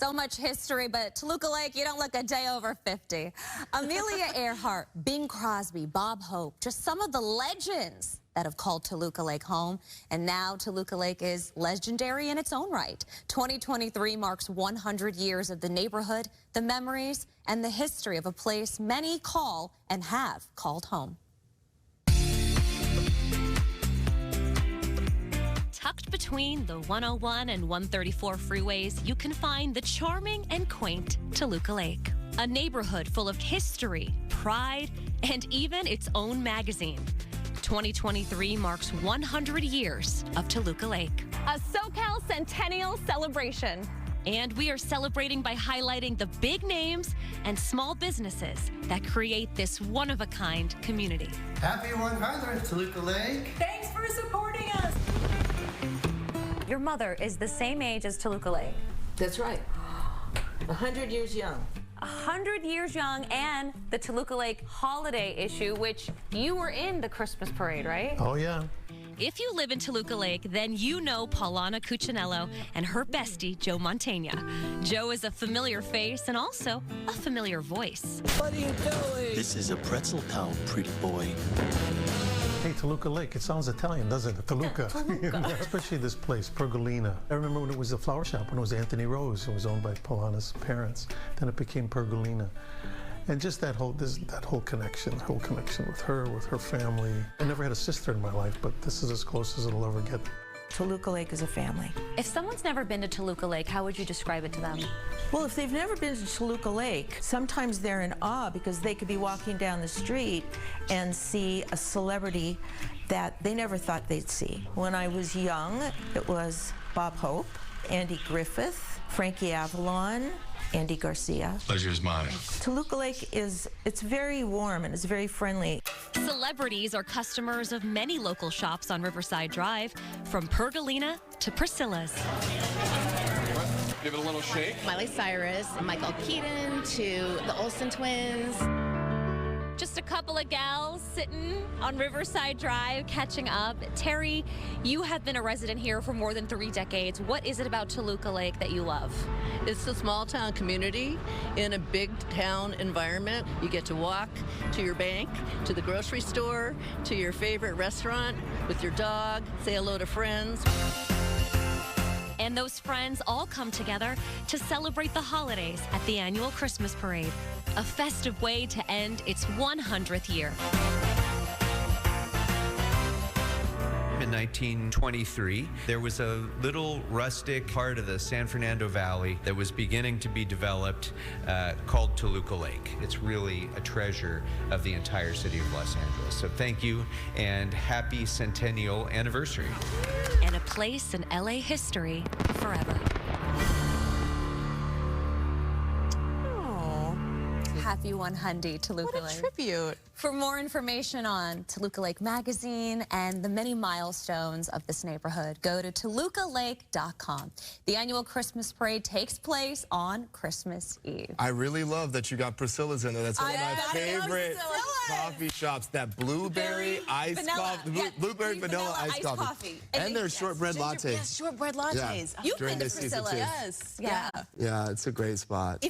So much history, but Toluca Lake, you don't look a day over 50. Amelia Earhart, Bing Crosby, Bob Hope, just some of the legends that have called Toluca Lake home. And now Toluca Lake is legendary in its own right. 2023 marks 100 years of the neighborhood, the memories, and the history of a place many call and have called home. Tucked between the 101 and 134 freeways, you can find the charming and quaint Toluca Lake. A neighborhood full of history, pride, and even its own magazine. 2023 marks 100 years of Toluca Lake. A SoCal Centennial celebration. And we are celebrating by highlighting the big names and small businesses that create this one-of-a-kind community. Happy 100, Toluca Lake. Thanks for supporting us. Your mother is the same age as Toluca Lake. That's right. 100 years young. 100 years young, and the Toluca Lake holiday issue, which you were in the Christmas parade, right? Oh, yeah. If you live in Toluca Lake, then you know Paulana Cuccinello and her bestie, Joe Mantegna. Joe is a familiar face and also a familiar voice. What are you doing? This is a pretzel town, pretty boy. Hey, Toluca Lake, it sounds Italian, doesn't it? Toluca. Toluca. Especially this place, Pergolina. I remember when it was a flower shop, when it was Anthony Rose. It was owned by Paulana's parents. Then it became Pergolina. And just that whole connection with her family. I never had a sister in my life, but this is as close as it'll ever get. Toluca Lake is a family. If someone's never been to Toluca Lake, how would you describe it to them? Well, if they've never been to Toluca Lake, sometimes they're in awe because they could be walking down the street and see a celebrity that they never thought they'd see. When I was young, it was Bob Hope, Andy Griffith, Frankie Avalon, Andy Garcia. Pleasure is mine. Toluca Lake it's very warm and it's very friendly. Celebrities are customers of many local shops on Riverside Drive, from Pergolina to Priscilla's. Give it a little shake. Miley Cyrus, Michael Keaton to the Olsen twins. Just a couple of gals sitting on Riverside Drive catching up. Terry, you have been a resident here for more than 3 decades. What is it about Toluca Lake that you love? It's a small town community in a big town environment. You get to walk to your bank, to the grocery store, to your favorite restaurant with your dog, say hello to friends. And those friends all come together to celebrate the holidays at the annual Christmas parade, a festive way to end its 100th year. In 1923, there was a little rustic part of the San Fernando Valley that was beginning to be developed called Toluca Lake. It's really a treasure of the entire city of Los Angeles. So thank you and happy centennial anniversary. And a place in LA history forever. Happy 100, Toluca Lake. What a tribute. For more information on Toluca Lake Magazine and the many milestones of this neighborhood, go to tolucalake.com. The annual Christmas parade takes place on Christmas Eve. I really love that you got Priscilla's in there. That's one of my favorite coffee shops. That blueberry iced coffee, blueberry vanilla iced coffee. And there's shortbread lattes. Yes, shortbread lattes. Yeah. You've During been to this season, Priscilla's. too. Yes. Yeah. Yeah, it's a great spot.